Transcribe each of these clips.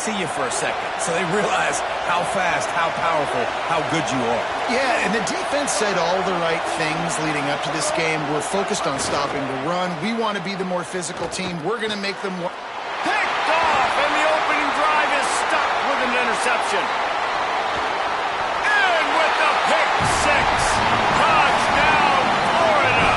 see you for a second, so they realize how fast, how powerful, how good you are. Yeah, and the defense said all the right things leading up to this game. We're focused on stopping the run. We want to be the more physical team. We're going to make them... Picked off, and the opening drive is stopped with an interception. And with the pick six, touchdown, Florida.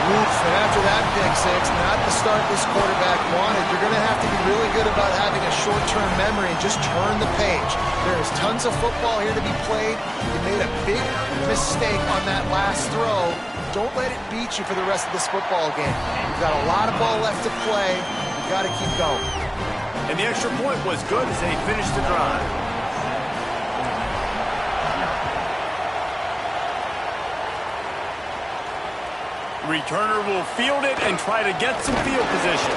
Oof, and after that pick six, not the start this quarterback wanted. You're going to have to be really good about having a short-term memory and just turn the page. There is tons of football here to be played. You made a big mistake on that last throw. Don't let it beat you for the rest of this football game. You've got a lot of ball left to play. You've got to keep going. And the extra point was good as they finished the drive. Returner will field it and try to get some field position.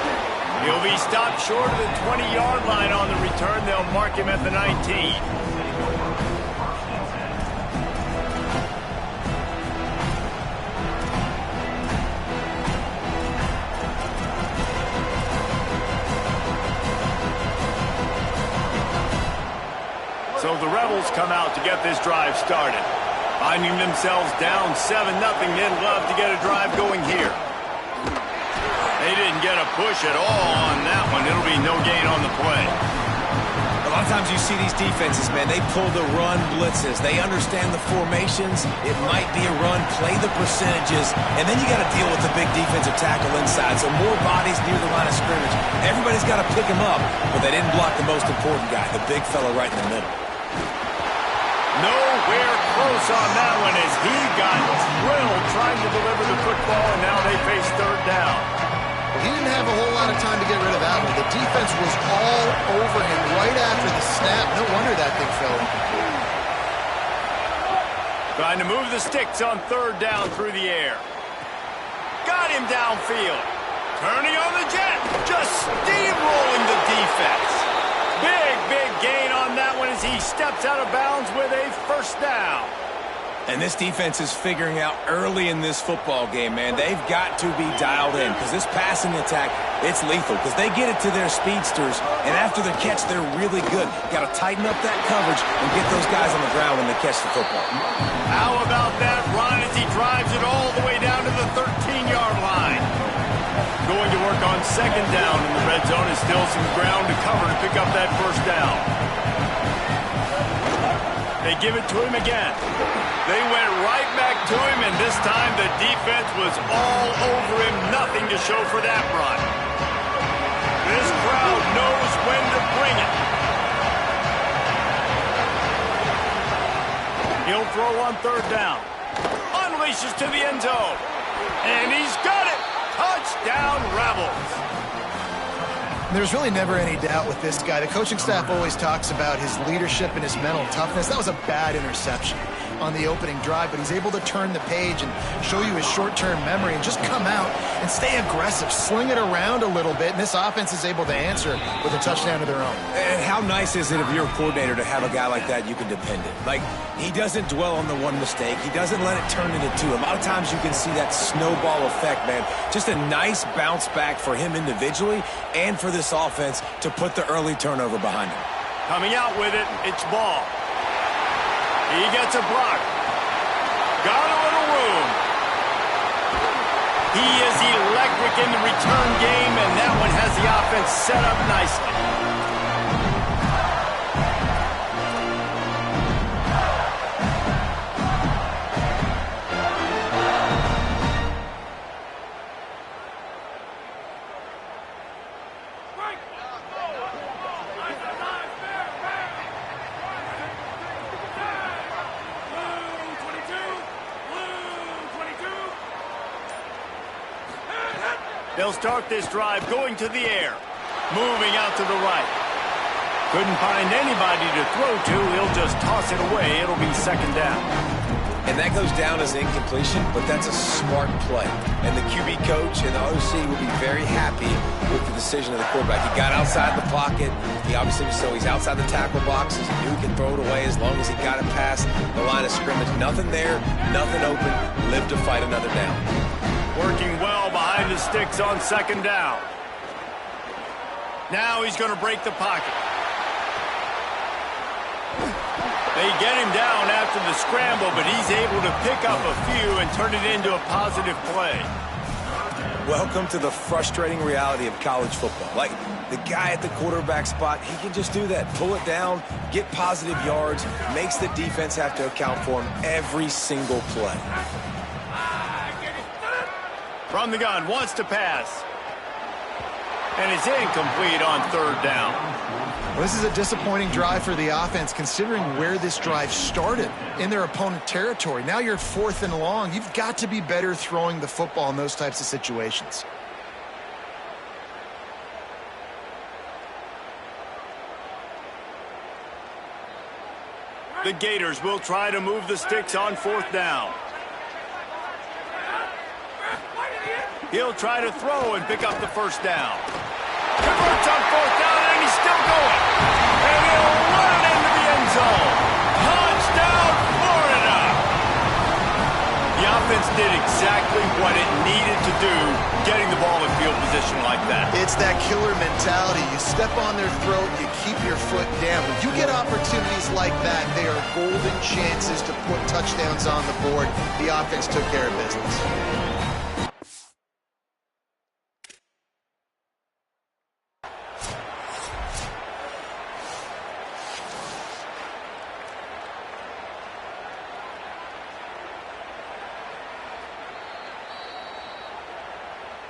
He'll be stopped short of the 20-yard line on the return. They'll mark him at the 19. So the Rebels come out to get this drive started. Finding themselves down 7-0, they'd love to get a drive going here. They didn't get a push at all on that one. It'll be no gain on the play. A lot of times you see these defenses, man, they pull the run blitzes. They understand the formations. It might be a run, play the percentages, and then you got to deal with the big defensive tackle inside. So more bodies near the line of scrimmage. Everybody's got to pick him up, but they didn't block the most important guy, the big fella right in the middle. Nowhere close on that one as he got drilled trying to deliver the football, and now they face third down. He didn't have a whole lot of time to get rid of that one. The defense was all over him right after the snap. No wonder that thing fell. Trying to move the sticks on third down through the air. Got him downfield. Turning on the jet. Just steamrolling the defense. Big gain on that one as he steps out of bounds with a first down. And this defense is figuring out early in this football game, man. They've got to be dialed in because this passing attack, it's lethal because they get it to their speedsters, and after the catch, they're really good. Got to tighten up that coverage and get those guys on the ground when they catch the football. How about that run as he drives it all the way down to the 13-yard line? Going to work on second down in the red zone is still some ground to cover to pick up that first down. They give it to him again. They went right back to him, and this time the defense was all over him. Nothing to show for that run. This crowd knows when to bring it. He'll throw on third down. Unleashes to the end zone. And he's got it. Touchdown, Rebels. There's really never any doubt with this guy. The coaching staff always talks about his leadership and his mental toughness. That was a bad interception on the opening drive, but he's able to turn the page and show you his short-term memory and just come out and stay aggressive, sling it around a little bit, and this offense is able to answer with a touchdown of their own. And how nice is it if you're a coordinator to have a guy like that you can depend on? Like, he doesn't dwell on the one mistake. He doesn't let it turn into two. A lot of times you can see that snowball effect, man. Just a nice bounce back for him individually and for this offense to put the early turnover behind him. Coming out with it, it's Ball. He gets a block. Got a little room. He is electric in the return game, and that one has the offense set up nicely. They'll start this drive going to the air. Moving out to the right. Couldn't find anybody to throw to. He'll just toss it away. It'll be second down. And that goes down as incompletion, but that's a smart play. And the QB coach and the OC will be very happy with the decision of the quarterback. He got outside the pocket. He obviously was he's outside the tackle boxes. He knew he could throw it away as long as he got it past the line of scrimmage. Nothing there, nothing open. Live to fight another down. Working well behind the sticks on second down. Now he's going to break the pocket. They get him down after the scramble, but he's able to pick up a few and turn it into a positive play. Welcome to the frustrating reality of college football. Like, the guy at the quarterback spot, he can just do that. Pull it down, get positive yards, makes the defense have to account for him every single play. From the gun, wants to pass. And it's incomplete on third down. Well, this is a disappointing drive for the offense, considering where this drive started, in their opponent territory. Now you're 4th and long. You've got to be better throwing the football in those types of situations. The Gators will try to move the sticks on 4th down. He'll try to throw and pick up the first down. Converts on 4th down, and he's still going. And he'll run it into the end zone. Touchdown, Florida! The offense did exactly what it needed to do, getting the ball in field position like that. It's that killer mentality. You step on their throat, you keep your foot down. When you get opportunities like that, they are golden chances to put touchdowns on the board. The offense took care of business.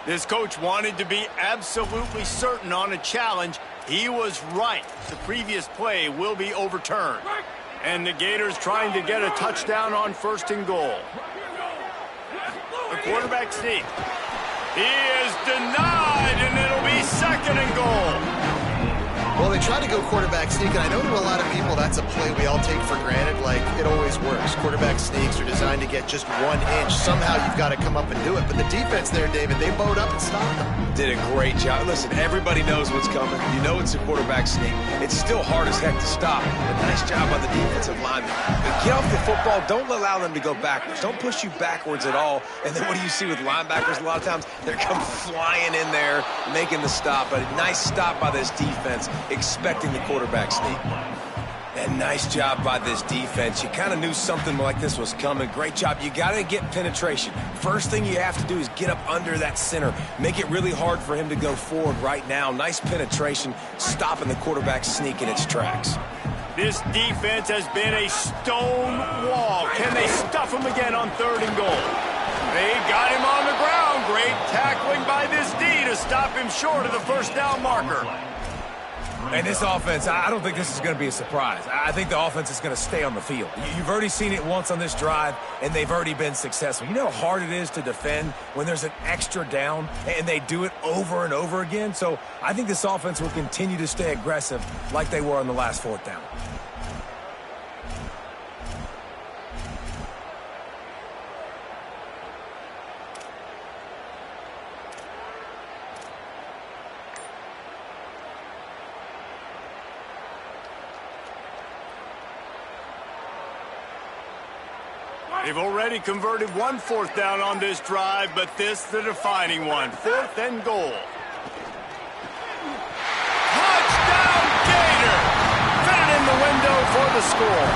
This coach wanted to be absolutely certain on a challenge. He was right. The previous play will be overturned. And the Gators trying to get a touchdown on 1st and goal. The quarterback sneak. He is denied, and it'll be 2nd and goal. Well, they tried to go quarterback sneak, and I know to a lot of people that's a play we all take for granted, like it always works. Quarterback sneaks are designed to get just 1 inch. Somehow you've got to come up and do it. But the defense there, David, they bowed up and stopped them. Did a great job. Listen, everybody knows what's coming. You know it's a quarterback sneak. It's still hard as heck to stop. But nice job by the defensive lineman. But get off the football. Don't allow them to go backwards. Don't push you backwards at all. And then what do you see with linebackers a lot of times? They're come flying in there, making the stop. But a nice stop by this defense, expecting the quarterback sneak. And nice job by this defense. You kind of knew something like this was coming. Great job. You got to get penetration. First thing you have to do is get up under that center. Make it really hard for him to go forward right now. Nice penetration, stopping the quarterback sneak in its tracks. This defense has been a stone wall. Can they stuff him again on 3rd and goal? They got him on the ground. Great tackling by this D to stop him short of the 1st down marker. And this offense, I don't think this is going to be a surprise. I think the offense is going to stay on the field. You've already seen it once on this drive, and they've already been successful. You know how hard it is to defend when there's an extra down, and they do it over and over again? So I think this offense will continue to stay aggressive like they were on the last 4th down. They've already converted 1 4th down on this drive, but this the defining one. 4th and goal. Touchdown, Gator! Fit it in the window for the score.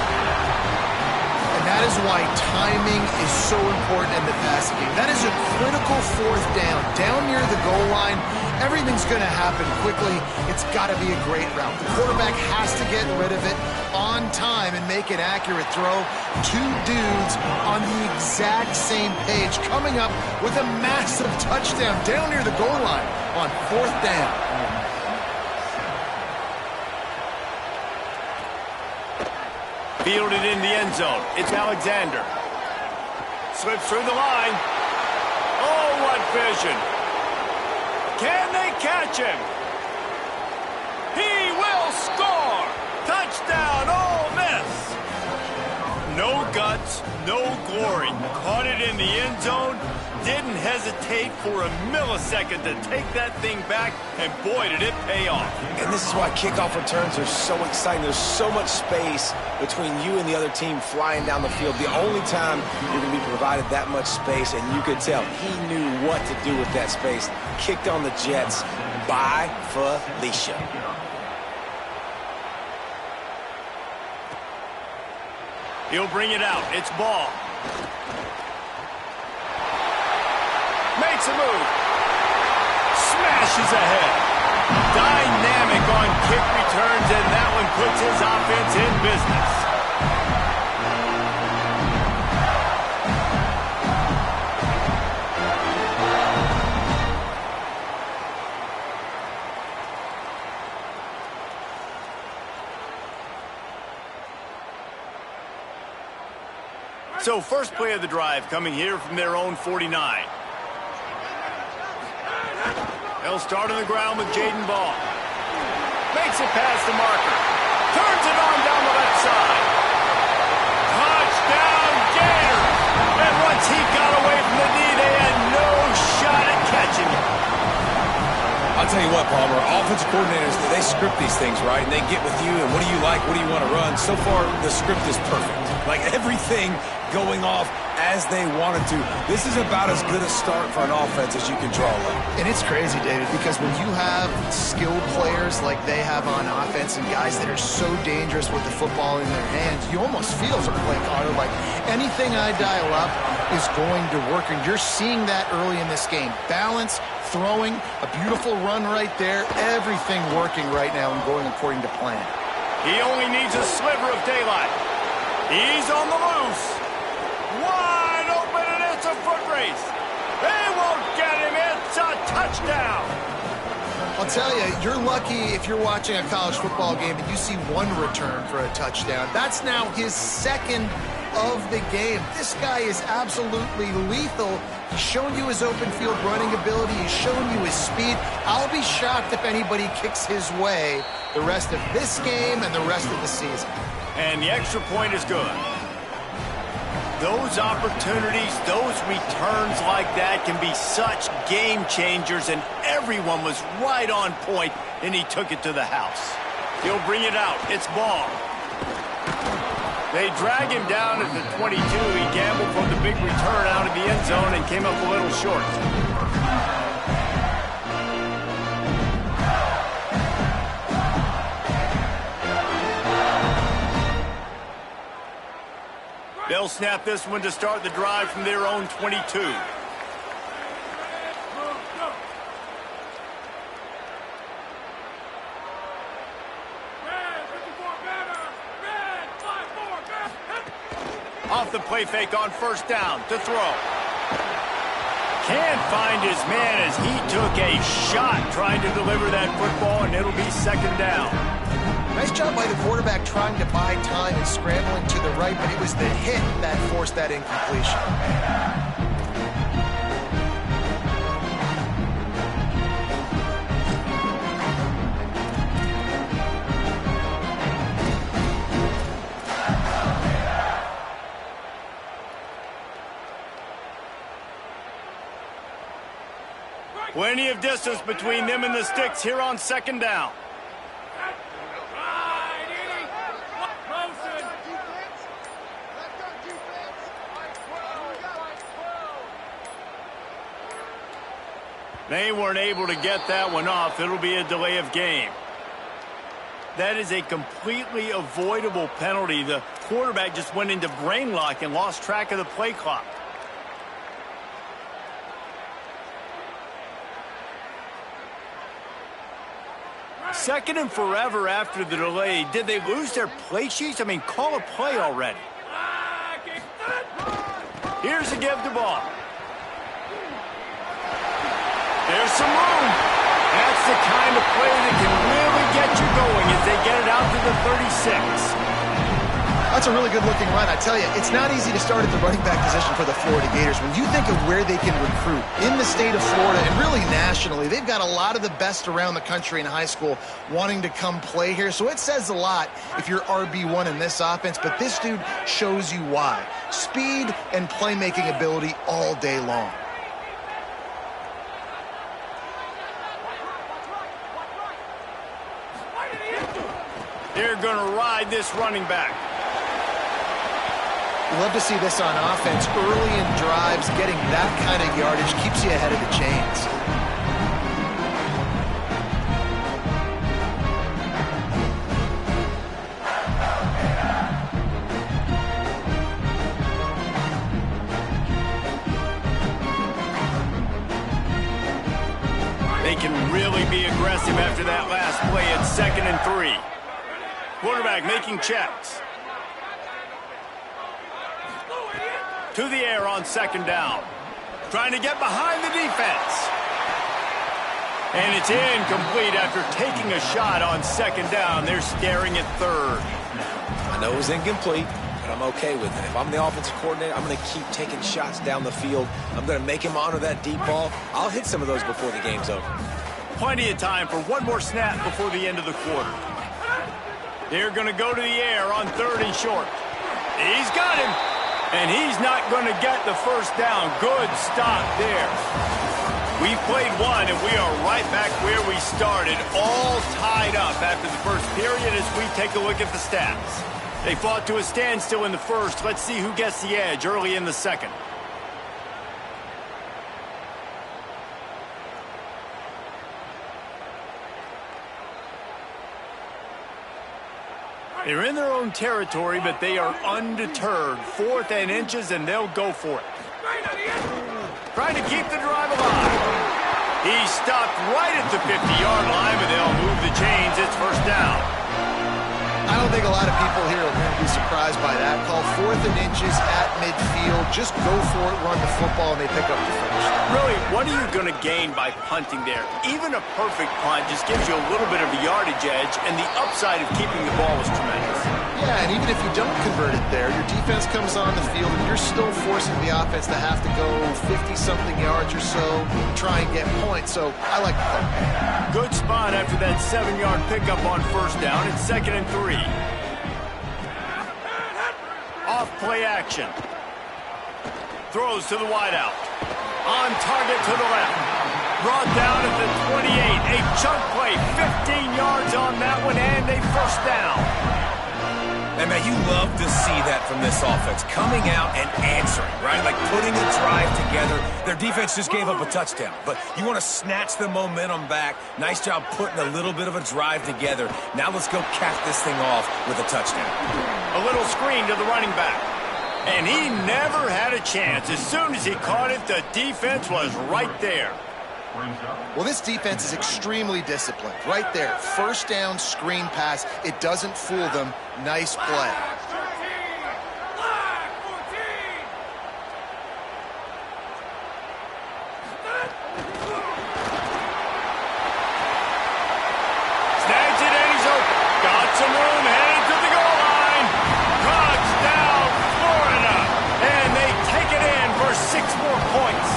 And that is why timing is so important in the passing game. That is a critical 4th down. Down near the goal line, everything's going to happen quickly. It's got to be a great route. The quarterback has to get rid of it on time and make an accurate throw. 2 dudes on the exact same page, coming up with a massive touchdown down near the goal line on 4th down. Fielded in the end zone. It's Alexander. Slips through the line. Oh, what vision. Can they catch him? He will score! Touchdown, Ole Miss! No guts, no glory. Caught it in the end zone. Didn't hesitate for a millisecond to take that thing back, and boy, did it pay off. And this is why kickoff returns are so exciting. There's so much space between you and the other team flying down the field. The only time you're going to be provided that much space, and you could tell he knew what to do with that space. Kicked on the jets, Bye, Felicia. He'll bring it out. It's ball. Makes a move. Smashes ahead. Dynamic on kick returns, and that one puts his offense in business. So first play of the drive coming here from their own 49. They'll start on the ground with Jaden Ball. Makes it past the marker. Turns it on down the left side. Touchdown Gators! And once he got away from the knee, they had no shot at catching him. I'll tell you what, Palmer, offensive coordinators, they script these things, right? And they get with you, and what do you like? What do you want to run? So far, the script is perfect. Like everything going off as they wanted to. This is about as good a start for an offense as you can draw up. And it's crazy, David, because when you have skilled players like they have on offense and guys that are so dangerous with the football in their hands, you almost feel for Blake Carter like anything I dial up is going to work. And you're seeing that early in this game. Balance, throwing, a beautiful run right there, everything working right now and going according to plan. He only needs a sliver of daylight. He's on the loose. Wide open, and it's a foot race. They won't get him. It's a touchdown. I'll tell you, you're lucky if you're watching a college football game and you see one return for a touchdown. That's now his second of the game. This guy is absolutely lethal. He's shown you his open field running ability. He's shown you his speed. I'll be shocked if anybody kicks his way the rest of this game and the rest of the season. And the extra point is good. Those opportunities, those returns like that can be such game changers, and everyone was right on point, and he took it to the house. He'll bring it out. It's ball. They drag him down at the 22. He gambled for the big return out of the end zone and came up a little short. They'll snap this one to start the drive from their own 22. Off the play fake on first down to throw. Can't find his man as he took a shot trying to deliver that football, and it'll be second down. Nice job by the quarterback trying to buy time and scrambling to the right, but it was the hit that forced that incompletion. Plenty of distance between them and the sticks here on second down. They weren't able to get that one off. It'll be a delay of game. That is a completely avoidable penalty. The quarterback just went into brain lock and lost track of the play clock. Second and forever after the delay. Did they lose their play sheets? I mean, call a play already. Here's a give the ball. There's some room. That's the kind of play that can really get you going as they get it out to the 36. That's a really good-looking run. I tell you, it's not easy to start at the running back position for the Florida Gators. When you think of where they can recruit in the state of Florida and really nationally, they've got a lot of the best around the country in high school wanting to come play here. So it says a lot if you're RB1 in this offense, but this dude shows you why. Speed and playmaking ability all day long. They're going to ride this running back. Love to see this on offense. Early in drives, getting that kind of yardage keeps you ahead of the chains. lost him after that last play at 2nd and 3. Quarterback making checks. To the air on 2nd down. Trying to get behind the defense. And it's incomplete after taking a shot on 2nd down. They're staring at 3rd. I know it was incomplete, but I'm okay with it. If I'm the offensive coordinator, I'm going to keep taking shots down the field. I'm going to make him honor that deep ball. I'll hit some of those before the game's over. Plenty of time for one more snap before the end of the quarter. They're going to go to the air on 3rd and short. He's got him. And he's not going to get the first down. Good stop there. We've played one, and we are right back where we started, all tied up after the first period as we take a look at the stats. They fought to a standstill in the first. Let's see who gets the edge early in the second. They're in their own territory, but they are undeterred. 4th and inches, and they'll go for it. Trying to keep the drive alive. He stopped right at the 50-yard line, but they'll move the chains. It's first down. I don't think a lot of people here are going to be surprised by that call. 4th and inches at midfield. Just go for it, run the football, and they pick up the first. Really, what are you going to gain by punting there? Even a perfect punt just gives you a little bit of a yardage edge, and the upside of keeping the ball is tremendous. Yeah, and even if you don't convert it there, your defense comes on the field, and you're still forcing the offense to have to go 50-something yards or so, try and get points. So I like the punt. Good spot after that 7-yard pickup on first down. It's 2nd and 3. Off play action. Throws to the wideout. On target to the left. Brought down at the 28. A chunk play. 15 yards on that one and a first down. And, man, you love to see that from this offense. Coming out and answering, right? Like putting a drive together. Their defense just gave up a touchdown. But you want to snatch the momentum back. Nice job putting a little bit of a drive together. Now let's go cap this thing off with a touchdown. A little screen to the running back. And he never had a chance. As soon as he caught it, the defense was right there. Well, this defense is extremely disciplined. Right there, first down, screen pass. It doesn't fool them. Nice play. Snags it and he's open. Got some room, headed to the goal line. Touchdown, Florida. And they take it in for 6 more points.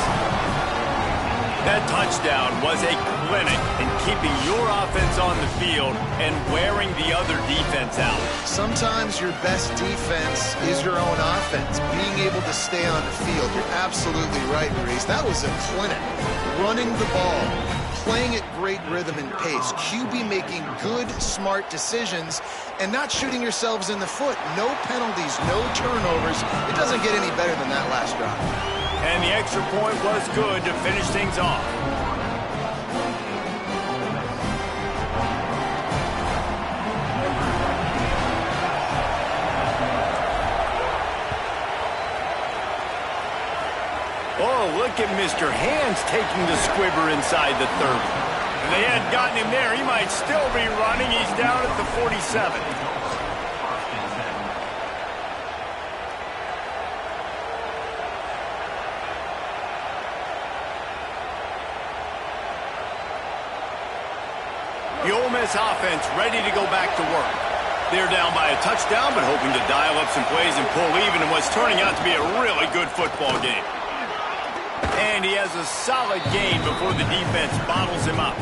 That touchdown was a clinic in keeping your offense on the field and wearing the other defense out. Sometimes your best defense is your own offense. Being able to stay on the field. You're absolutely right, Maurice. That was a clinic. Running the ball, playing at great rhythm and pace. QB making good, smart decisions and not shooting yourselves in the foot. No penalties, no turnovers. It doesn't get any better than that last drive. And the extra point was good to finish things off. Oh, look at Mr. Hands taking the squibber inside the 30. If they hadn't gotten him there, he might still be running. He's down at the 47. The Ole Miss offense ready to go back to work. They're down by a touchdown, but hoping to dial up some plays and pull even in what's turning out to be a really good football game. And he has a solid gain before the defense bottles him up.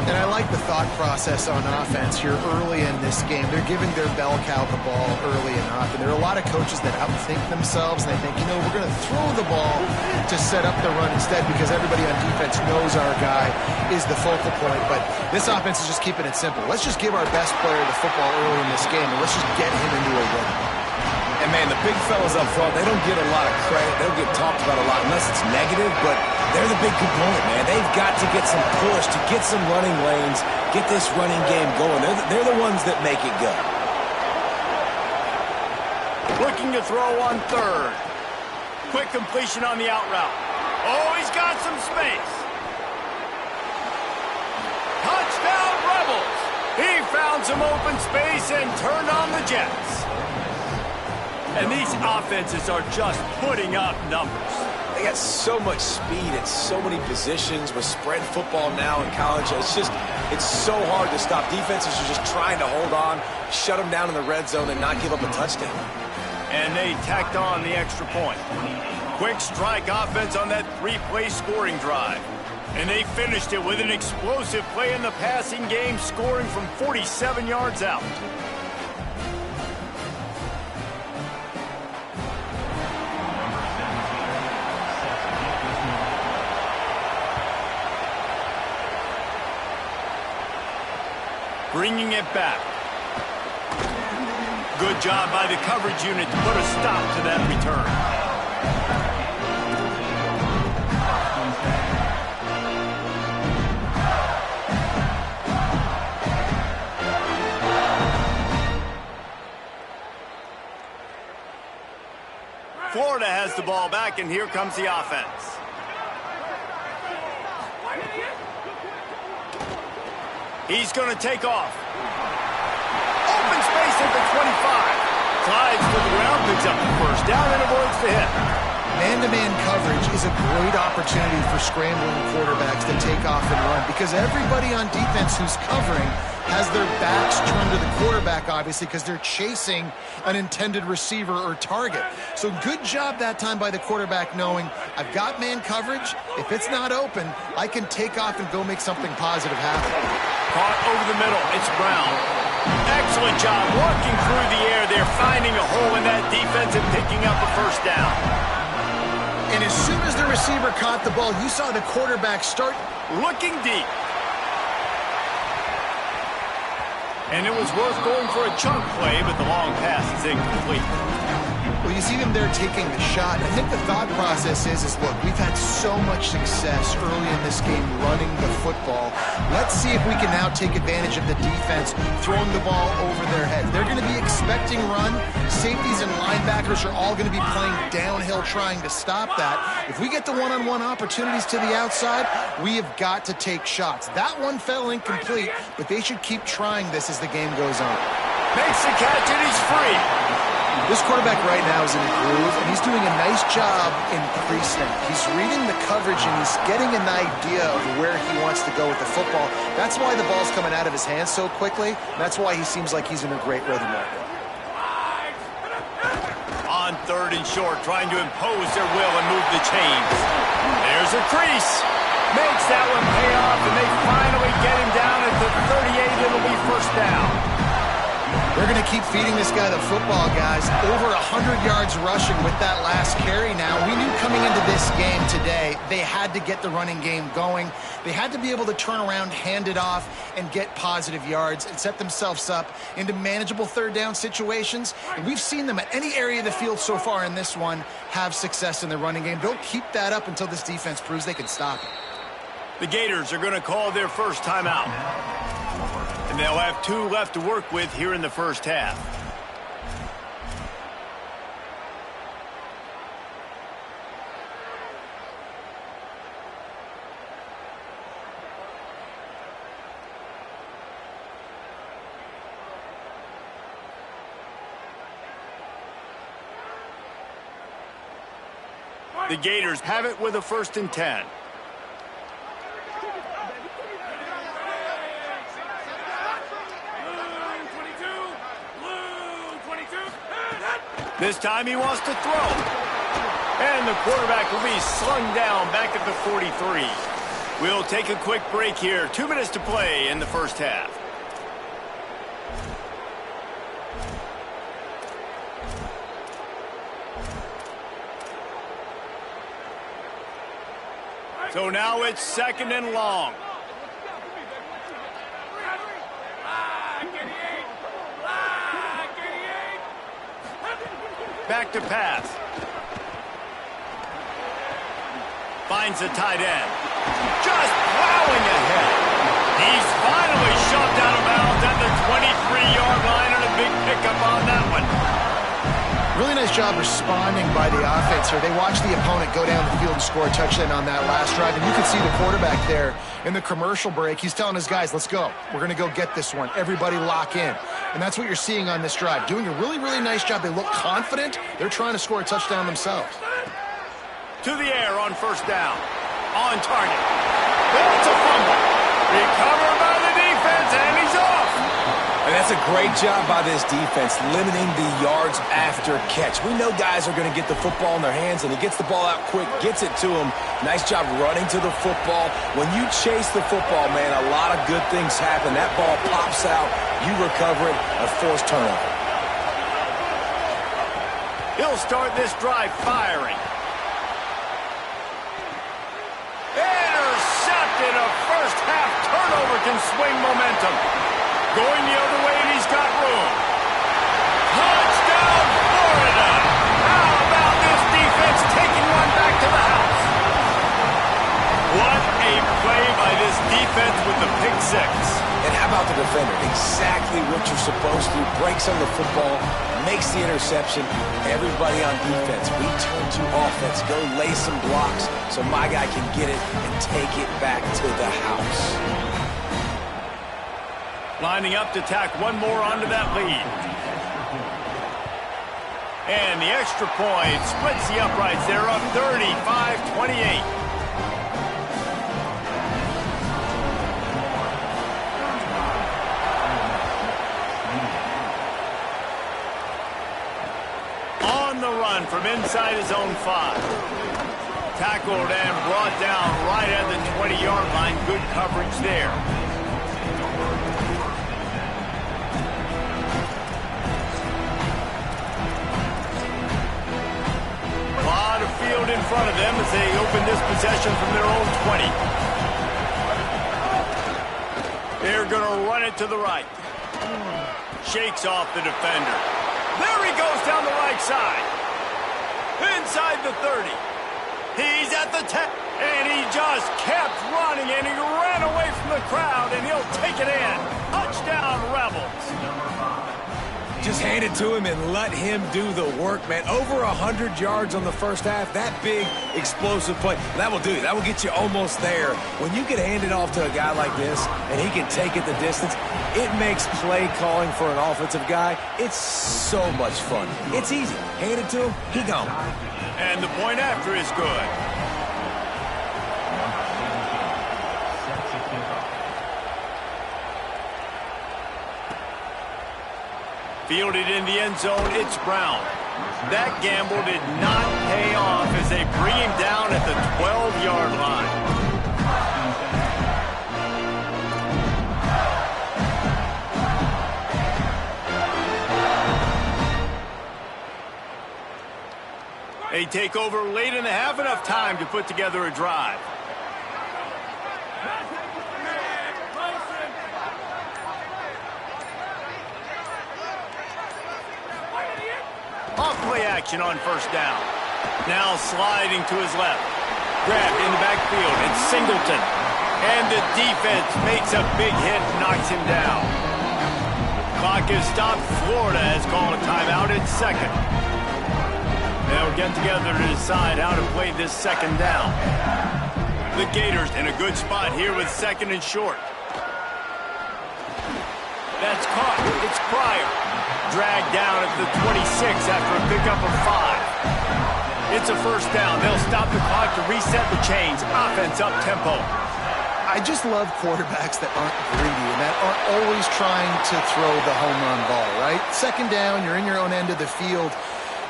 And I like the thought process on offense here early in this game. They're giving their bell cow the ball early enough. And there are a lot of coaches that outthink themselves, and they think, you know, we're going to throw the ball to set up the run instead because everybody on defense knows our guy is the focal point. But this offense is just keeping it simple. Let's just give our best player the football early in this game, and let's just get him into a rhythm. And, man, the big fellas up front, they don't get a lot of credit. They don't get talked about a lot unless it's negative, but they're the big component, man. They've got to get some push, to get some running lanes, get this running game going. They're the ones that make it go. Looking to throw on third. Quick completion on the out route. Oh, he's got some space. doubles. He found some open space and turned on the Jets. And these offenses are just putting up numbers. They got so much speed and so many positions with spread football now in college. It's so hard to stop. Defenses are just trying to hold on, shut them down in the red zone, and not give up a touchdown. And they tacked on the extra point. Quick strike offense on that 3-play scoring drive. And they finished it with an explosive play in the passing game, scoring from 47 yards out. Bringing it back. Good job by the coverage unit to put a stop to that return. Florida has the ball back, and here comes the offense. He's going to take off. Open space at the 25. Slides to the ground, picks up the first down, and avoids the hit. Man-to-man coverage is a great opportunity for scrambling quarterbacks to take off and run because everybody on defense who's covering has their backs turned to the quarterback, obviously, because they're chasing an intended receiver or target. So good job that time by the quarterback knowing I've got man coverage. If it's not open, I can take off and go make something positive happen. Caught over the middle. It's Brown. Excellent job walking through the air there, finding a hole in that defense and picking up a first down. And as soon as the receiver caught the ball, you saw the quarterback start looking deep. And it was worth going for a chunk play, but the long pass is incomplete. Well, you see them there taking the shot. I think the thought process is look, we've had so much success early in this game running the football. Let's see if we can now take advantage of the defense throwing the ball over their heads. They're going to be expecting run. Safeties and linebackers are all going to be playing downhill trying to stop that. If we get the one-on-one opportunities to the outside, we have got to take shots. That one fell incomplete, but they should keep trying this as the game goes on. Makes the catch and he's free. This quarterback right now is in a groove, and he's doing a nice job in pre-snap. He's reading the coverage, and he's getting an idea of where he wants to go with the football. That's why the ball's coming out of his hands so quickly. That's why he seems like he's in a great rhythm right now. On third and short, trying to impose their will and move the chains. There's a crease. Makes that one pay off, and they finally get him down at the 38. It'll be first down. They're going to keep feeding this guy the football, guys. Over 100 yards rushing with that last carry now. We knew coming into this game today, they had to get the running game going. They had to be able to turn around, hand it off, and get positive yards and set themselves up into manageable third down situations. And we've seen them at any area of the field so far in this one have success in the running game. They'll keep that up until this defense proves they can stop it. The Gators are going to call their first timeout. And they'll have 2 left to work with here in the first half. The Gators have it with a 1st and 10. This time he wants to throw. And the quarterback will be slung down back at the 43. We'll take a quick break here. 2 minutes to play in the first half. So now it's 2nd and long. Back to pass. Finds the tight end. Just plowing ahead. He's finally shoved out of bounds at the 23-yard line, and a big pickup on that one. Really nice job responding by the offense here. They watched the opponent go down the field and score a touchdown on that last drive, and you can see the quarterback there in the commercial break. He's telling his guys, let's go. We're going to go get this one. Everybody lock in. And that's what you're seeing on this drive. Doing a really, really nice job. They look confident. They're trying to score a touchdown themselves. To the air on first down. On target. That's a fumble. Recovered by the defense, and he's off. And that's a great job by this defense, limiting the yards after catch. We know guys are going to get the football in their hands, and he gets the ball out quick, gets it to him. Nice job running to the football. When you chase the football, man, a lot of good things happen. That ball pops out, you recover it, a forced turnover. He'll start this drive firing. Intercepted. A first-half turnover can swing momentum. Going the other way, and he's got room. Touchdown, Florida! How about this defense taking one back to the house? What a play by this defense with the pick six. And how about the defender? Exactly what you're supposed to. Breaks on the football, makes the interception. Everybody on defense, we turn to offense. Go lay some blocks so my guy can get it and take it back to the house. Lining up to tack one more onto that lead. And the extra point splits the uprights. They're up 35-28. On the run from inside his own 5. Tackled and brought down right at the 20-yard line. Good coverage there. Field in front of them as they open this possession from their own 20. They're going to run it to the right. Shakes off the defender. There he goes down the right side. Inside the 30. He's at the 10. And he just kept running, and he ran away from the crowd, and he'll take it in. Touchdown, Rebels. Just hand it to him and let him do the work, man. Over 100 yards on the first half. That big, explosive play. That will do it. That will get you almost there. When you can hand it off to a guy like this and he can take it the distance, it makes play calling for an offensive guy, it's so much fun. It's easy. Hand it to him, he gone. And the point after is good. Fielded in the end zone, it's Brown. That gamble did not pay off as they bring him down at the 12-yard line. They take over late in the half, enough time to put together a drive. Off-play action on first down. Now sliding to his left. Grabbed in the backfield. It's Singleton. And the defense makes a big hit and knocks him down. Clock is stopped. Florida has called a timeout at second. They'll get together to decide how to play this second down. The Gators in a good spot here with second and short. That's caught. It's Pryor. Dragged down at the 26 after a pickup of 5. It's a first down. They'll stop the clock to reset the chains. Offense up tempo. I just love quarterbacks that aren't greedy and that aren't always trying to throw the home run ball, right? Second down, you're in your own end of the field.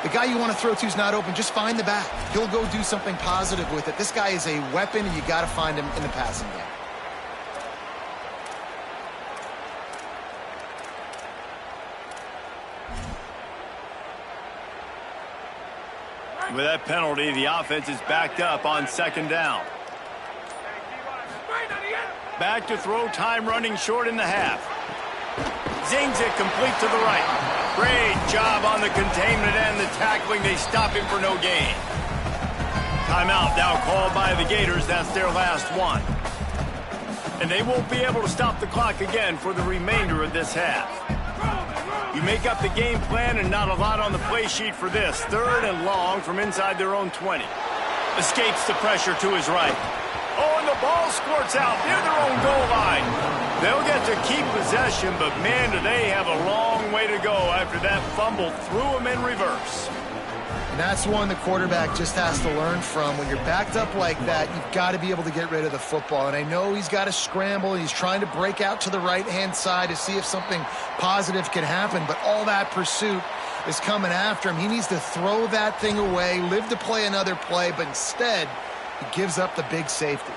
The guy you want to throw to is not open. Just find the back. He'll go do something positive with it. This guy is a weapon, and you got to find him in the passing game. With that penalty, the offense is backed up on second down. Back to throw, time running short in the half. Zings it complete to the right. Great job on the containment and the tackling. They stop him for no gain. Timeout now called by the Gators. That's their last one. And they won't be able to stop the clock again for the remainder of this half. You make up the game plan and not a lot on the play sheet for this. 3rd and long from inside their own 20. Escapes the pressure to his right. Oh, and the ball squirts out near their own goal line. They'll get to keep possession, but man, do they have a long way to go after that fumble threw them in reverse. And that's one the quarterback just has to learn from. When you're backed up like that, you've got to be able to get rid of the football. And I know he's got to scramble, and he's trying to break out to the right-hand side to see if something positive can happen, but all that pursuit is coming after him. He needs to throw that thing away, live to play another play, but instead, he gives up the big safety.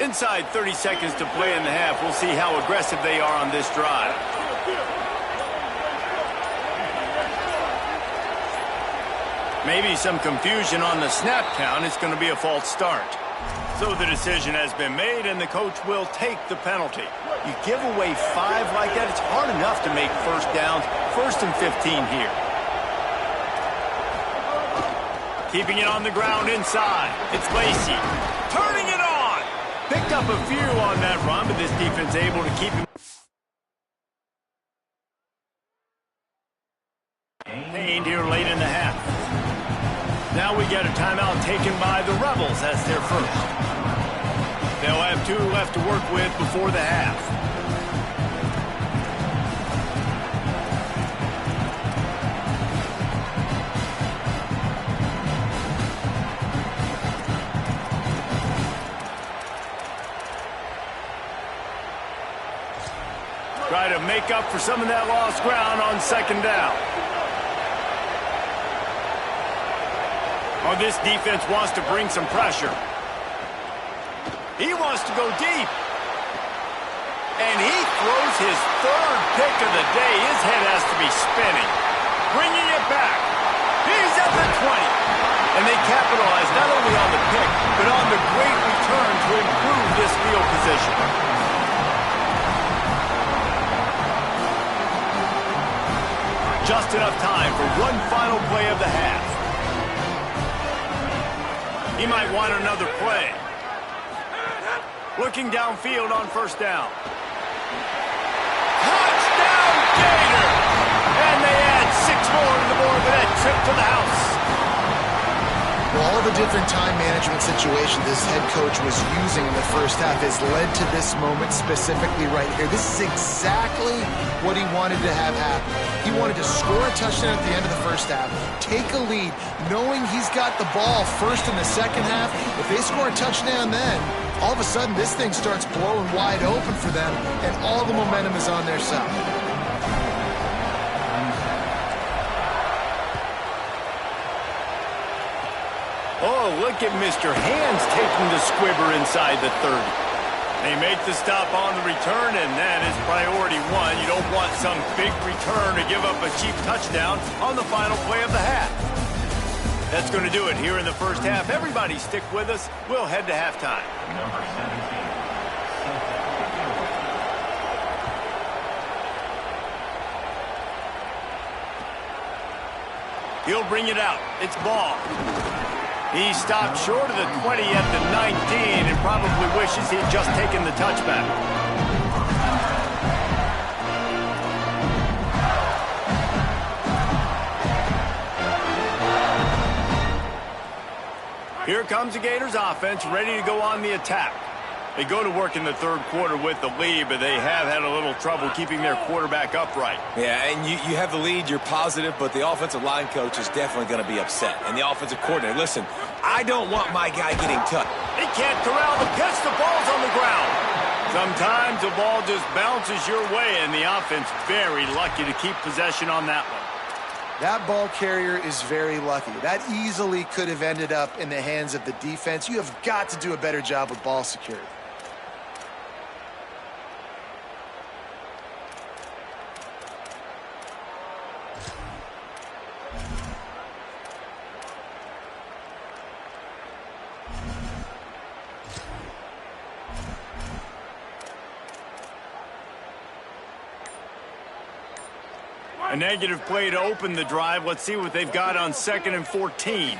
Inside 30 seconds to play in the half. We'll see how aggressive they are on this drive. Maybe some confusion on the snap count. It's going to be a false start. So the decision has been made, and the coach will take the penalty. You give away 5 like that, it's hard enough to make first downs. 1st and 15 here. Keeping it on the ground inside. It's Lacy. Turning it on. Picked up a few on that run, but this defense able to keep him contained here late in the half. Now we get a timeout taken by the Rebels as their first. They'll have 2 left to work with before the half. Try to make up for some of that lost ground on 2nd down. Oh, this defense wants to bring some pressure. He wants to go deep. And he throws his 3rd pick of the day. His head has to be spinning. Bringing it back. He's at the 20. And they capitalize not only on the pick, but on the great return to improve this field position. Just enough time for one final play of the half. He might want another play. Looking downfield on 1st down. Touchdown, Gator! And they add 6 more to the board with that trip to the house. Well, all the different time management situations this head coach was using in the first half has led to this moment specifically right here. This is exactly what he wanted to have happen. He wanted to score a touchdown at the end of the first half, take a lead, knowing he's got the ball first in the second half. If they score a touchdown then, all of a sudden this thing starts blowing wide open for them, and all the momentum is on their side. Oh, look at Mr. Hands taking the squibber inside the 30. They make the stop on the return, and that is priority 1. You don't want some big return to give up a cheap touchdown on the final play of the half. That's going to do it here in the first half. Everybody stick with us. We'll head to halftime. Number 17. He'll bring it out. It's Ball. He stopped short of the 20 at the 19 and probably wishes he'd just taken the touchback. Here comes the Gators offense, ready to go on the attack. They go to work in the 3rd quarter with the lead, but they have had a little trouble keeping their quarterback upright. Yeah, and you have the lead, you're positive, but the offensive line coach is definitely going to be upset. And the offensive coordinator, listen, I don't want my guy getting touched. He can't corral the pitch, the ball's on the ground. Sometimes the ball just bounces your way, and the offense very lucky to keep possession on that one. That ball carrier is very lucky. That easily could have ended up in the hands of the defense. You have got to do a better job with ball security. A negative play to open the drive. Let's see what they've got on 2nd and 14.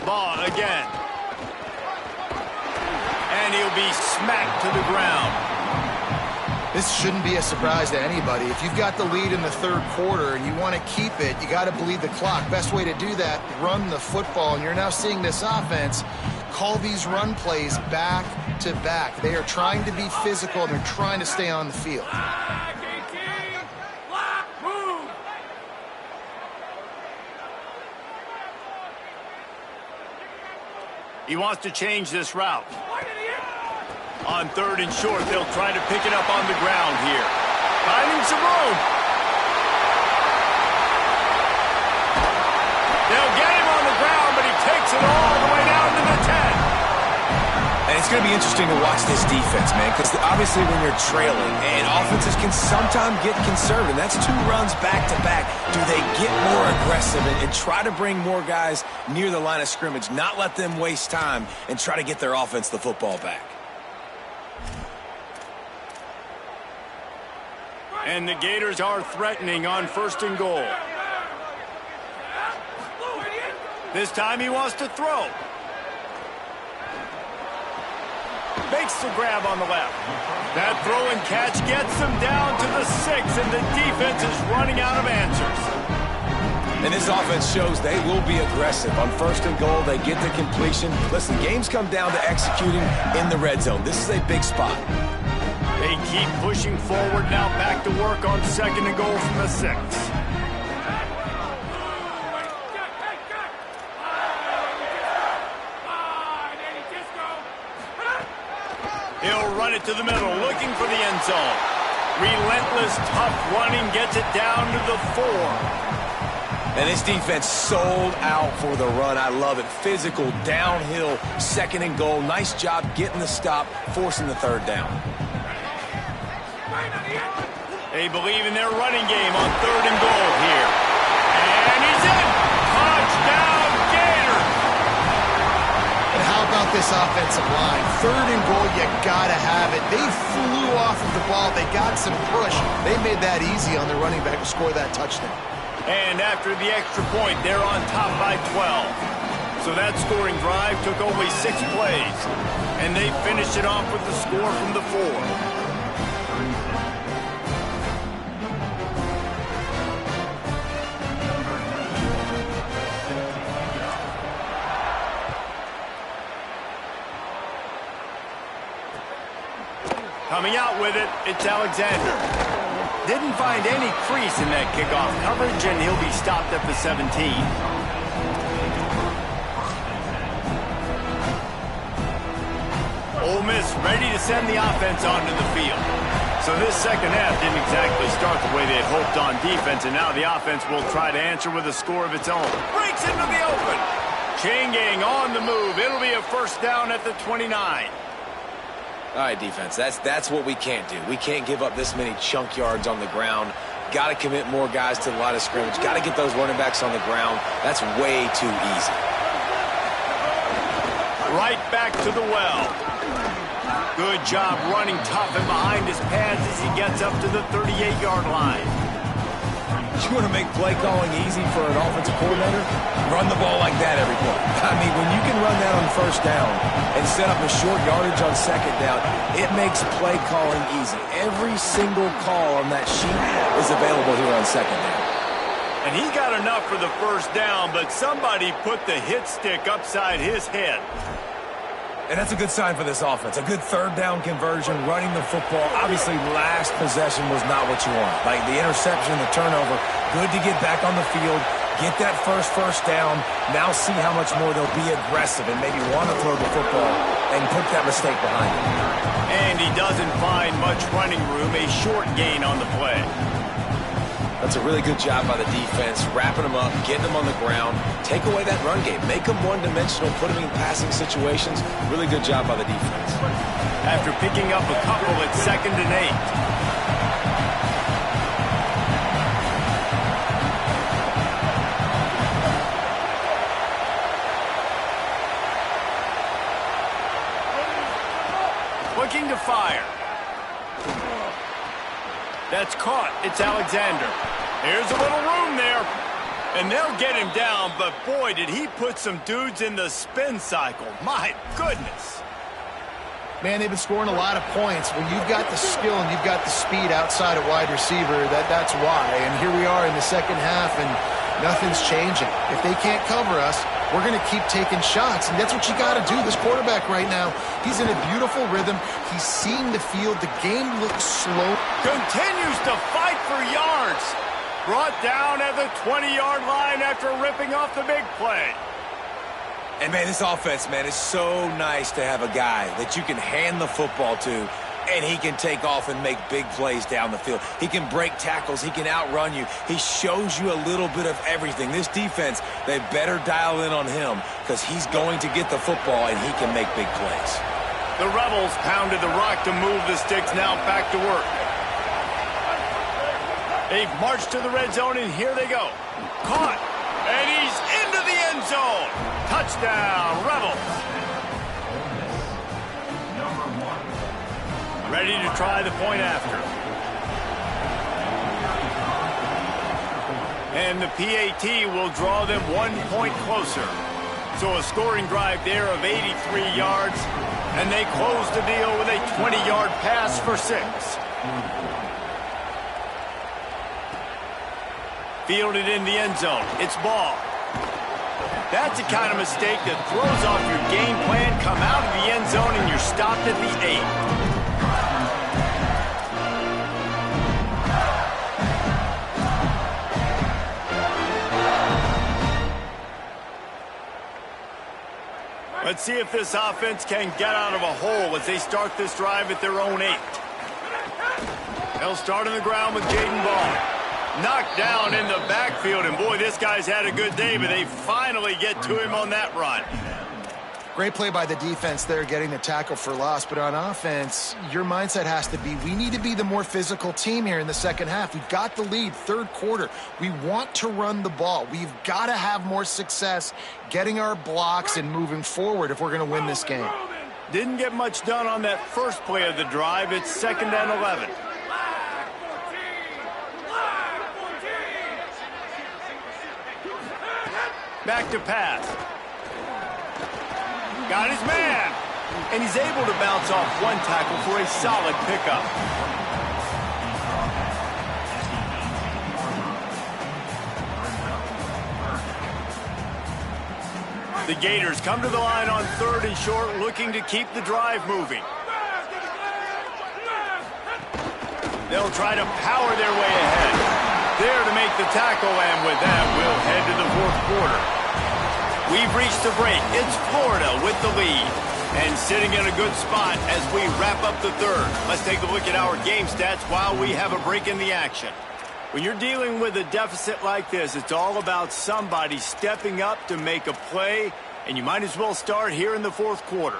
Ball again. And And he'll be smacked to the ground. This shouldn't be a surprise to anybody. If you've got the lead in the third quarter and you want to keep it, you got to bleed the clock. Best way to do that, run the football. And you're now seeing this offense call these run plays back to back. They are trying to be physical, and they're trying to stay on the field. He wants to change this route. On third and short, they'll try to pick it up on the ground here. Finding some room. They'll get him on the ground, but he takes it all the way down to the 10. And it's going to be interesting to watch this defense, man, because obviously when you're trailing, and offenses can sometimes get conservative. That's 2 runs back-to-back. Do they get more aggressive and try to bring more guys near the line of scrimmage, not let them waste time, and try to get their offense the football back? And the Gators are threatening on first and goal. This time he wants to throw. Makes the grab on the left. That throw and catch gets them down to the 6, and the defense is running out of answers. And this offense shows they will be aggressive. On first and goal, they get the completion. Listen, games come down to executing in the red zone. This is a big spot. They keep pushing forward now, back to work on second and goal from the 6. He'll run it to the middle, looking for the end zone. Relentless, tough running, gets it down to the 4. And this defense sold out for the run. I love it. Physical, downhill, second and goal. Nice job getting the stop, forcing the third down. They believe in their running game on third and goal here. And he's in! Touchdown, Gators! And how about this offensive line? Third and goal, you gotta have it. They flew off of the ball. They got some push. They made that easy on the running back to score that touchdown. And after the extra point, they're on top by 12. So that scoring drive took only 6 plays. And they finished it off with the score from the 4. Coming out with it, it's Alexander. Didn't find any crease in that kickoff coverage, and he'll be stopped at the 17. Ole Miss ready to send the offense onto the field. So this second half didn't exactly start the way they had hoped on defense, and now the offense will try to answer with a score of its own. Breaks into the open. Chain gang on the move. It'll be a first down at the 29. All right, defense, that's what we can't do. We can't give up this many chunk yards on the ground. Got to commit more guys to the line of scrimmage. Got to get those running backs on the ground. That's way too easy. Right back to the well. Good job running tough and behind his pads as he gets up to the 38-yard line. You want to make play calling easy for an offensive coordinator? Run the ball like that every play. I mean, when you can run that on first down and set up a short yardage on second down, it makes play calling easy. Every single call on that sheet is available here on second down. And he got enough for the first down, but somebody put the hit stick upside his head. And that's a good sign for this offense. A good third down conversion, running the football. Obviously, last possession was not what you want. Like the interception, the turnover, good to get back on the field, get that first down. Now see how much more they'll be aggressive and maybe want to throw the football and put that mistake behind him. And he doesn't find much running room, a short gain on the play. That's a really good job by the defense, wrapping them up, getting them on the ground, take away that run game, make them one-dimensional, put them in passing situations. Really good job by the defense. After picking up a couple at 2nd and 8. Looking to fire. That's caught. It's Alexander. There's a little room there. And they'll get him down, but boy, did he put some dudes in the spin cycle. My goodness. Man, they've been scoring a lot of points. When you've got the skill and you've got the speed outside of wide receiver, that's why. And here we are in the second half, and nothing's changing. If they can't cover us, we're going to keep taking shots, and that's what you got to do. This quarterback right now, he's in a beautiful rhythm. He's seeing the field. The game looks slow. Continues to fight for yards. Brought down at the 20-yard line after ripping off the big play. And, man, this offense, man, is so nice to have a guy that you can hand the football to, and he can take off and make big plays down the field. He can break tackles. He can outrun you. He shows you a little bit of everything. This defense, they better dial in on him because he's going to get the football, and he can make big plays. The Rebels pounded the rock to move the sticks. Now back to work. They've marched to the red zone, and here they go. Caught, and he's into the end zone. Touchdown, Rebels. Ready to try the point after. And the PAT will draw them 1 point closer. So a scoring drive there of 83 yards, and they close the deal with a 20-yard pass for 6. Fielded in the end zone. It's ball. That's the kind of mistake that throws off your game plan. Come out of the end zone and you're stopped at the 8. Let's see if this offense can get out of a hole as they start this drive at their own 8. They'll start on the ground with Jaden Ball. Knocked down in the backfield, and boy, this guy's had a good day, but they finally get to him on that run. Great play by the defense there, getting the tackle for loss. But on offense, your mindset has to be, we need to be the more physical team here in the second half. We've got the lead, third quarter. We want to run the ball. We've got to have more success getting our blocks and moving forward if we're going to win this game. Didn't get much done on that first play of the drive. It's 2nd and 11. Back to pass. Got his man. And he's able to bounce off one tackle for a solid pickup. The Gators come to the line on 3rd and short, looking to keep the drive moving. They'll try to power their way ahead. There to make the tackle, and with that, we'll head to the 4th quarter. We've reached the break. It's Florida with the lead, and sitting in a good spot as we wrap up the 3rd. Let's take a look at our game stats while we have a break in the action. When you're dealing with a deficit like this, it's all about somebody stepping up to make a play, and you might as well start here in the 4th quarter.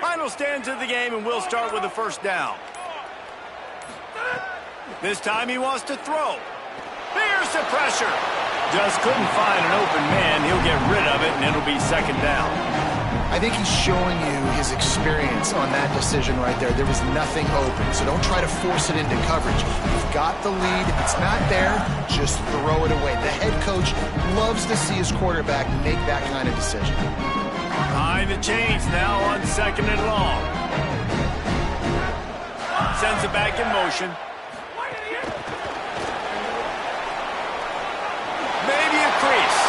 Final stands of the game, and we'll start with the 1st down. This time he wants to throw. Here's the pressure. Just couldn't find an open man. He'll get rid of it, and it'll be 2nd down. I think he's showing you his experience on that decision right there. There was nothing open, so don't try to force it into coverage. You've got the lead. If it's not there, just throw it away. The head coach loves to see his quarterback make that kind of decision. Behind the chains now on 2nd and long. Sends it back in motion. Maybe a crease.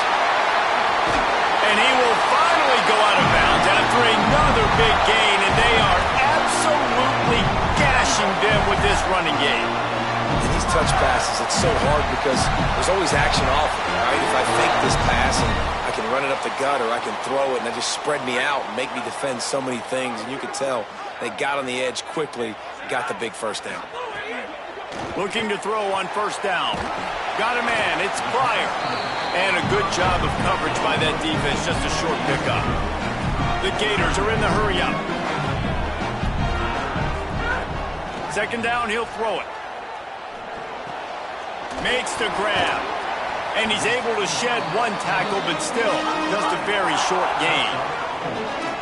And he will finally go out of bounds after another big gain, and they are absolutely gashing them with this running game. And these touch passes, it's so hard because there's always action off of it, right? If I fake this pass and I can run it up the gut, or I can throw it and they just spread me out and make me defend so many things, and you could tell they got on the edge quickly, got the big 1st down. Looking to throw on 1st down. Got a man, it's Pryor. And a good job of coverage by that defense, just a short pickup. The Gators are in the hurry-up. 2nd down, he'll throw it. Makes the grab. And he's able to shed one tackle, but still, just a very short gain.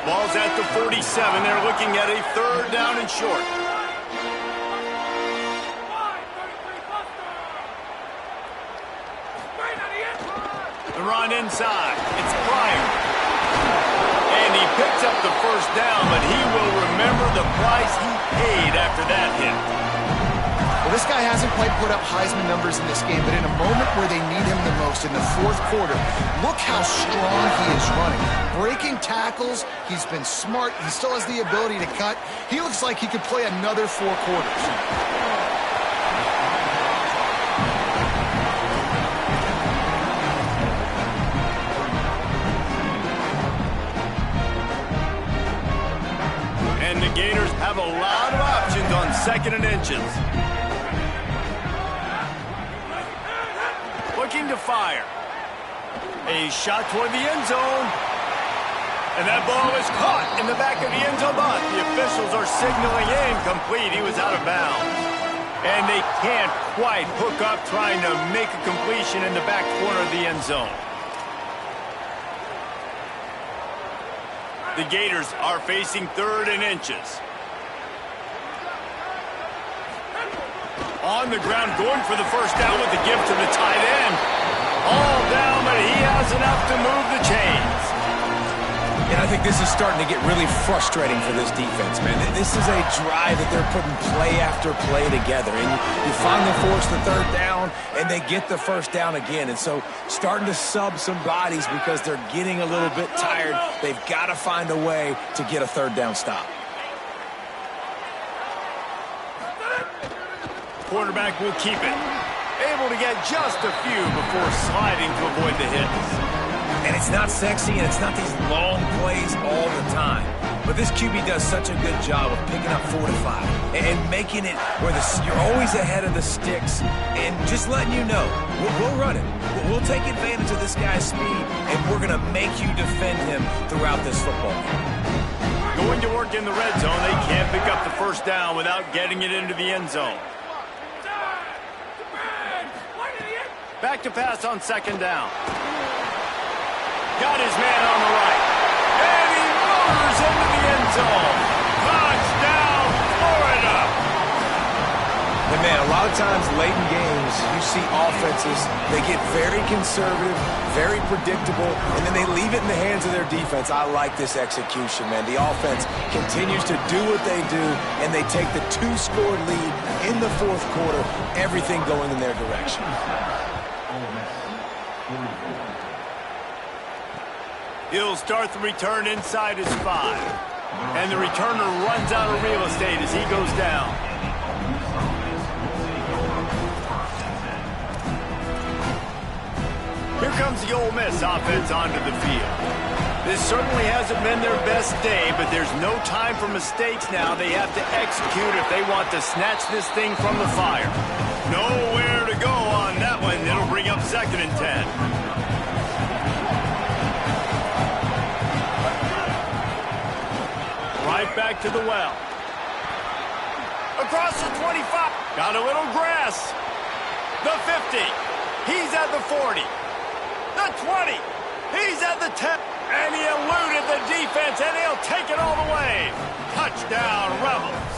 Ball's at the 47. They're looking at a 3rd down and short. run inside. It's Pryor. And he picks up the first down, but he will remember the price he paid after that hit. Well, this guy hasn't quite put up Heisman numbers in this game, but in a moment where they need him the most, in the fourth quarter, look how strong he is running. Breaking tackles, he's been smart, he still has the ability to cut. He looks like he could play another 4 quarters. And the Gators have a lot of options on 2nd and inches. Looking to fire. A shot toward the end zone. And that ball is caught in the back of the end zone, but the officials are signaling incomplete. He was out of bounds. And they can't quite hook up trying to make a completion in the back corner of the end zone. The Gators are facing 3rd and inches. On the ground, going for the first down with the give to the tight end. All down, but he has enough to move the chains. And I think this is starting to get really frustrating for this defense, man. This is a drive that they're putting play after play together. And you finally force the 3rd down, and they get the first down again. And so starting to sub some bodies because they're getting a little bit tired. They've got to find a way to get a 3rd down stop. Quarterback will keep it. Able to get just a few before sliding to avoid the hits. And it's not sexy, and it's not these long plays all the time. But this QB does such a good job of picking up 4 to 5 and making it where you're always ahead of the sticks and just letting you know, we'll run it. We'll take advantage of this guy's speed, and we're going to make you defend him throughout this football game. Going to work in the red zone, they can't pick up the first down without getting it into the end zone. Back to pass on 2nd down. Got his man on the right. And he motors into the end zone. Touchdown, Florida. And man, a lot of times late in games, you see offenses, they get very conservative, very predictable, and then they leave it in the hands of their defense. I like this execution, man. The offense continues to do what they do, and they take the 2-score lead in the fourth quarter, everything going in their direction. He'll start the return inside his 5. And the returner runs out of real estate as he goes down. Here comes the Ole Miss offense onto the field. This certainly hasn't been their best day, but there's no time for mistakes now. They have to execute if they want to snatch this thing from the fire. Nowhere to go on that one. It'll bring up 2nd and 10. Right back to the well. Across the 25. Got a little grass. The 50. He's at the 40. The 20. He's at the 10. And he eluded the defense, and he'll take it all the way. Touchdown, Rebels.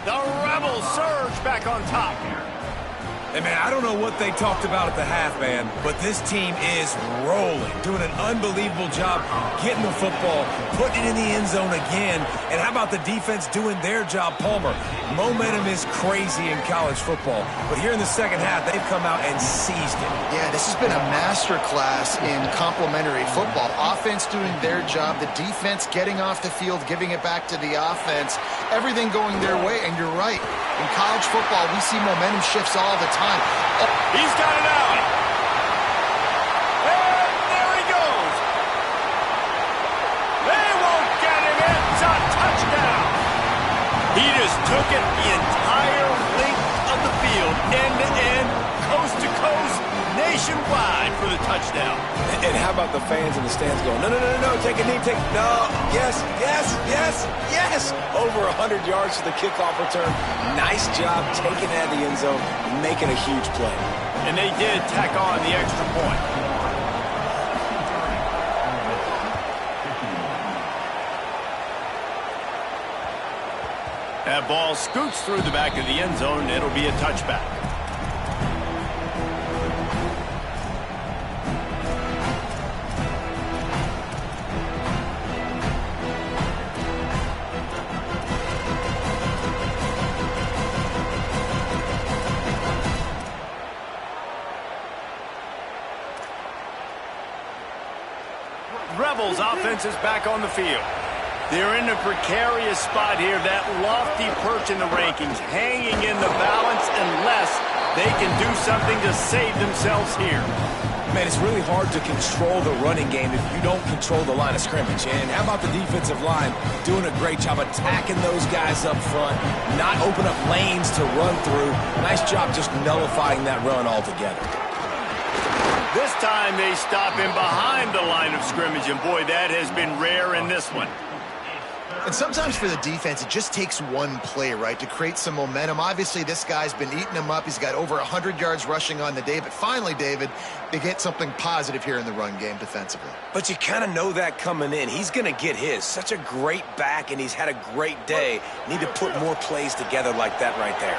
The Rebels surge back on top. Hey, man, I don't know what they talked about at the half, man, but this team is rolling, doing an unbelievable job getting the football, putting it in the end zone again. And how about the defense doing their job, Palmer? Momentum is crazy in college football, but here in the second half, they've come out and seized it. Yeah, this has been a masterclass in complementary football. Offense doing their job, the defense getting off the field, giving it back to the offense, everything going their way. And you're right, in college football, we see momentum shifts all the time. He's got it out. And there he goes. They won't get him. It's a touchdown. He just took it the entire length of the field, end to end, coast to coast, nationwide for the touchdown. And how about the fans in the stands going, no, no, no, no, take a knee, no, yes, yes, yes, yes. Over 100 yards to the kickoff return. Nice job taking it out of the end zone and making a huge play. And they did tack on the extra point. That ball scoots through the back of the end zone, and it'll be a touchback. Rebels offense is back on the field. They're in a precarious spot here, that lofty perch in the rankings, hanging in the balance unless they can do something to save themselves here. Man, it's really hard to control the running game if you don't control the line of scrimmage. And how about the defensive line doing a great job attacking those guys up front, not open up lanes to run through. Nice job just nullifying that run altogether. This time they stop him behind the line of scrimmage, and boy, that has been rare in this one. And sometimes for the defense, it just takes one play, right, to create some momentum. Obviously, this guy's been eating them up. He's got over 100 yards rushing on the day. But finally, David, they get something positive here in the run game defensively. But you kind of know that coming in. He's going to get his. Such a great back, and he's had a great day. Need to put more plays together like that right there.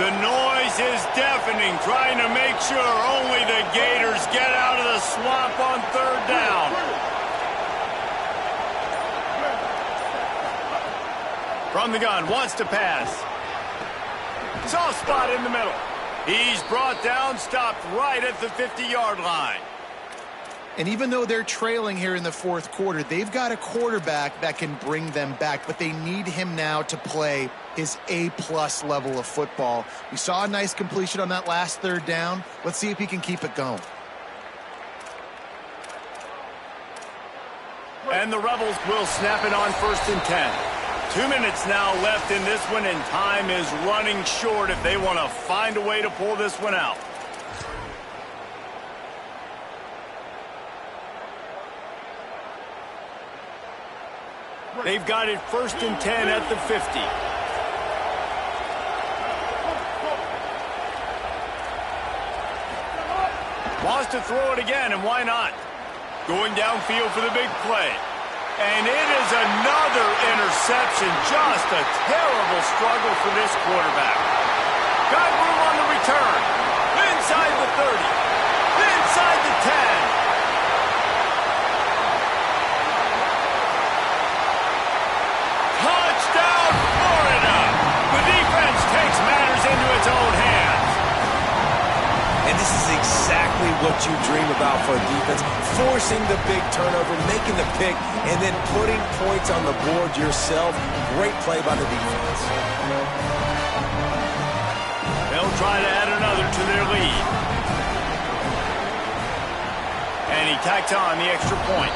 The noise is deafening, trying to make sure only the Gators get out of the swamp on third down. From the gun, wants to pass. Soft spot in the middle. He's brought down, stopped right at the 50-yard line. And even though they're trailing here in the fourth quarter, they've got a quarterback that can bring them back, but they need him now to play his A-plus level of football. We saw a nice completion on that last third down. Let's see if he can keep it going. And the Rebels will snap it on 1st and 10. 2 minutes now left in this one, and time is running short if they want to find a way to pull this one out. They've got it 1st and 10 at the 50. Wants to throw it again, and why not? Going downfield for the big play. And it is another interception. Just a terrible struggle for this quarterback. Got room on the return. Inside the 30. Inside the 10. Touchdown, Florida. The defense takes matters into its own hands. And this is exactly what you dream about for a defense. Forcing the big turnover, making the pick, and then putting points on the board yourself. Great play by the defense. They'll try to add another to their lead. And he tacked on the extra point.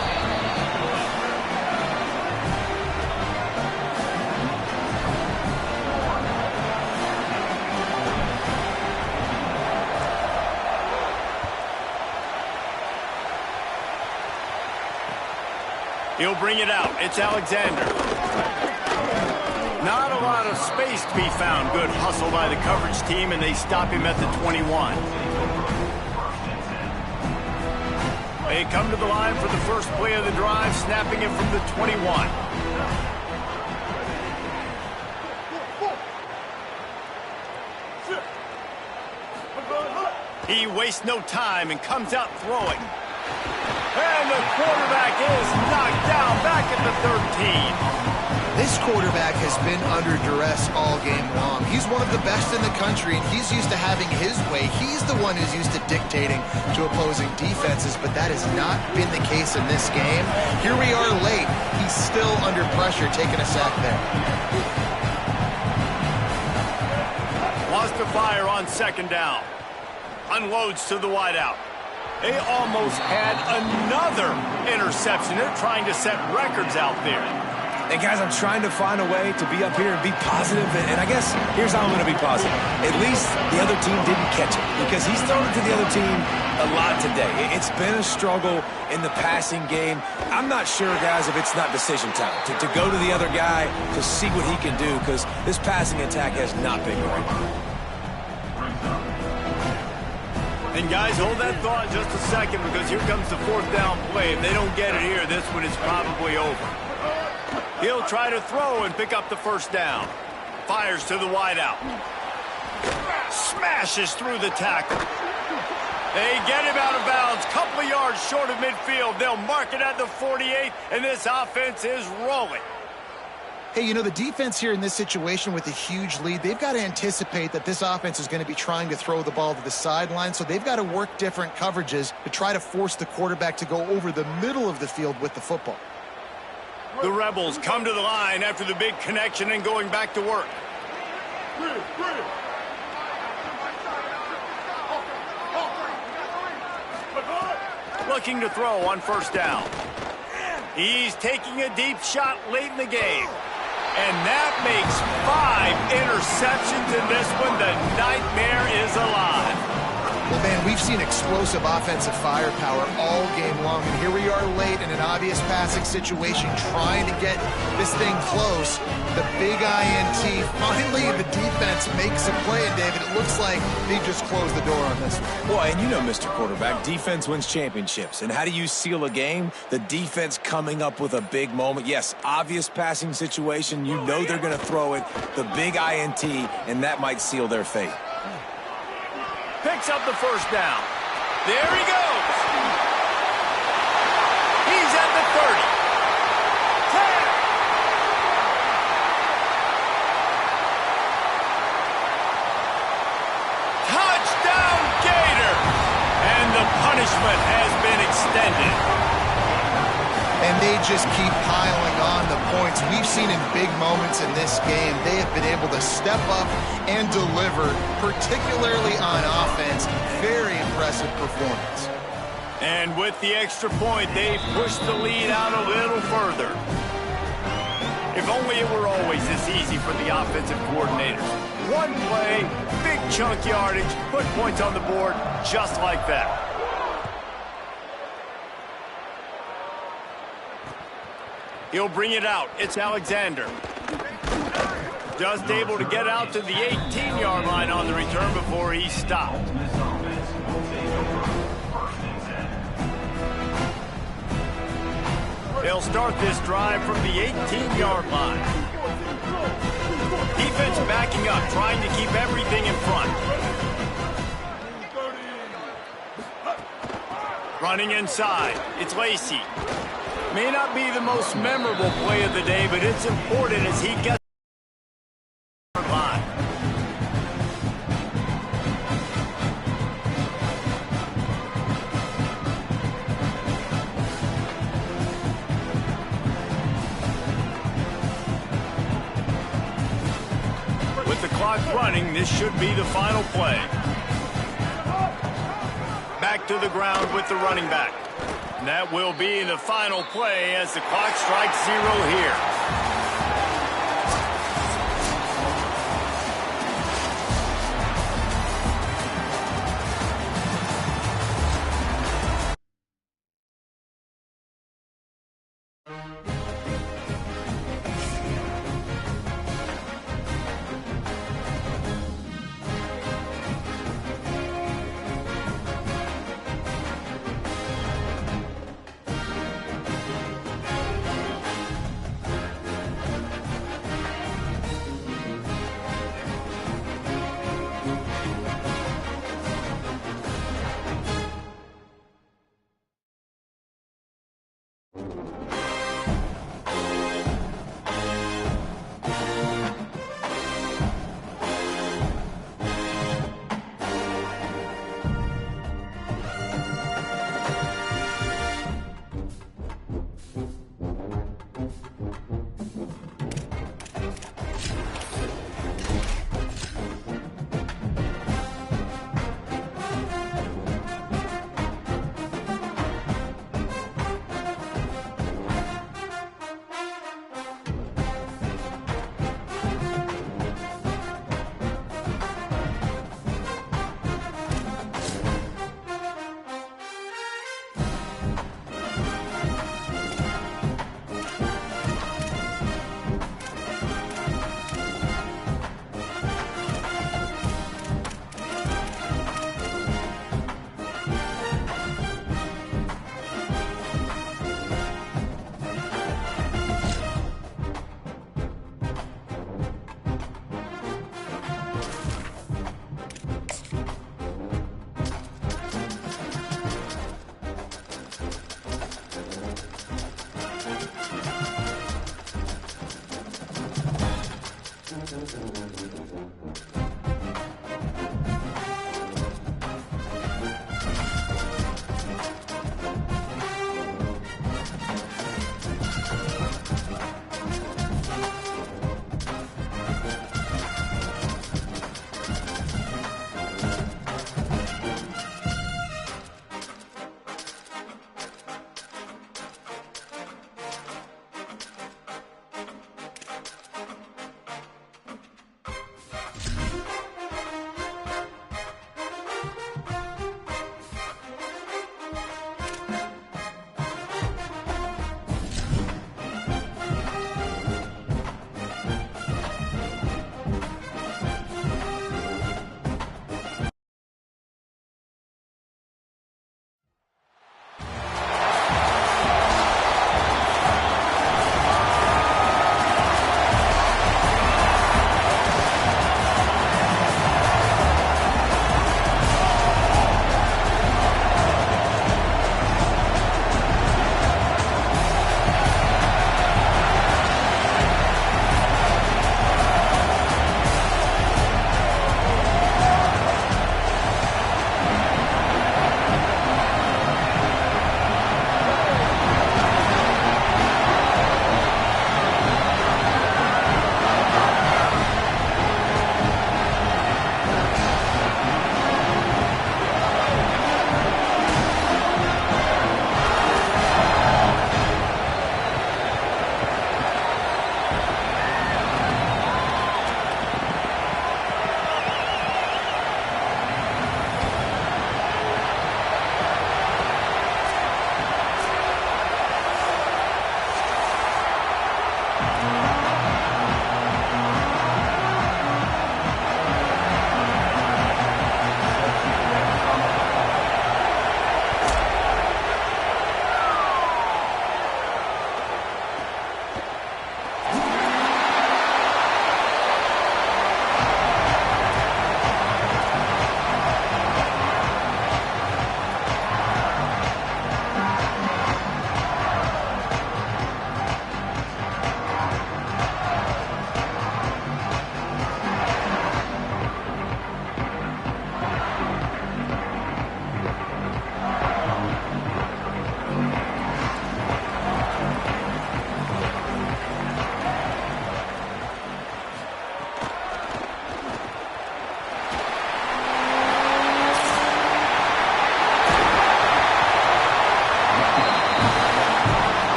He'll bring it out. It's Alexander. Not a lot of space to be found. Good hustle by the coverage team, and they stop him at the 21. They come to the line for the first play of the drive, snapping it from the 21. He wastes no time and comes out throwing. And the quarterback is knocked down back at the 13. This quarterback has been under duress all game long. He's one of the best in the country, and he's used to having his way. He's the one who's used to dictating to opposing defenses, but that has not been the case in this game. Here we are late. He's still under pressure, taking a sack there. Wants to fire on 2nd down. Unloads to the wideout. They almost had another interception. They're trying to set records out there. And guys, I'm trying to find a way to be up here and be positive. And I guess here's how I'm going to be positive. At least the other team didn't catch it, because he's thrown it to the other team a lot today. It's been a struggle in the passing game. I'm not sure, guys, if it's not decision time to go to the other guy to see what he can do, because this passing attack has not been great. And guys, hold that thought just a second, because here comes the 4th down play. If they don't get it here, this one is probably over. He'll try to throw and pick up the 1st down. Fires to the wideout. Smashes through the tackle. They get him out of bounds. Couple of yards short of midfield. They'll mark it at the 48, and this offense is rolling. Hey, you know, the defense here in this situation with a huge lead, they've got to anticipate that this offense is going to be trying to throw the ball to the sideline, so they've got to work different coverages to try to force the quarterback to go over the middle of the field with the football. The Rebels come to the line after the big connection and going back to work. Looking to throw on first down. He's taking a deep shot late in the game. And that makes 5 interceptions in this one. The nightmare is alive. Well, man, we've seen explosive offensive firepower all game long, and here we are late in an obvious passing situation trying to get this thing close. The big INT, finally the defense makes a play, and David, it looks like they just closed the door on this one. Well, and you know, Mr. Quarterback, defense wins championships. And how do you seal a game? The defense coming up with a big moment. Yes, obvious passing situation. You know they're going to throw it. The big INT, and that might seal their fate. Picks up the first down. There he goes. He's at the 30. 10. Touchdown, Gator. And the punishment has been extended. And they just keep piling on the points. We've seen in big moments in this game, they have been able to step up and deliver, particularly on offense. Very impressive performance. And with the extra point, they've pushed the lead out a little further. If only it were always this easy for the offensive coordinators. One play, big chunk yardage, put points on the board just like that. He'll bring it out. It's Alexander. Just able to get out to the 18-yard line on the return before he stopped. They'll start this drive from the 18-yard line. Defense backing up, trying to keep everything in front. Running inside. It's Lacy. May not be the most memorable play of the day, but it's important as he gets the line. With the clock running, this should be the final play. Back to the ground with the running back. And that will be the final play as the clock strikes 0 here.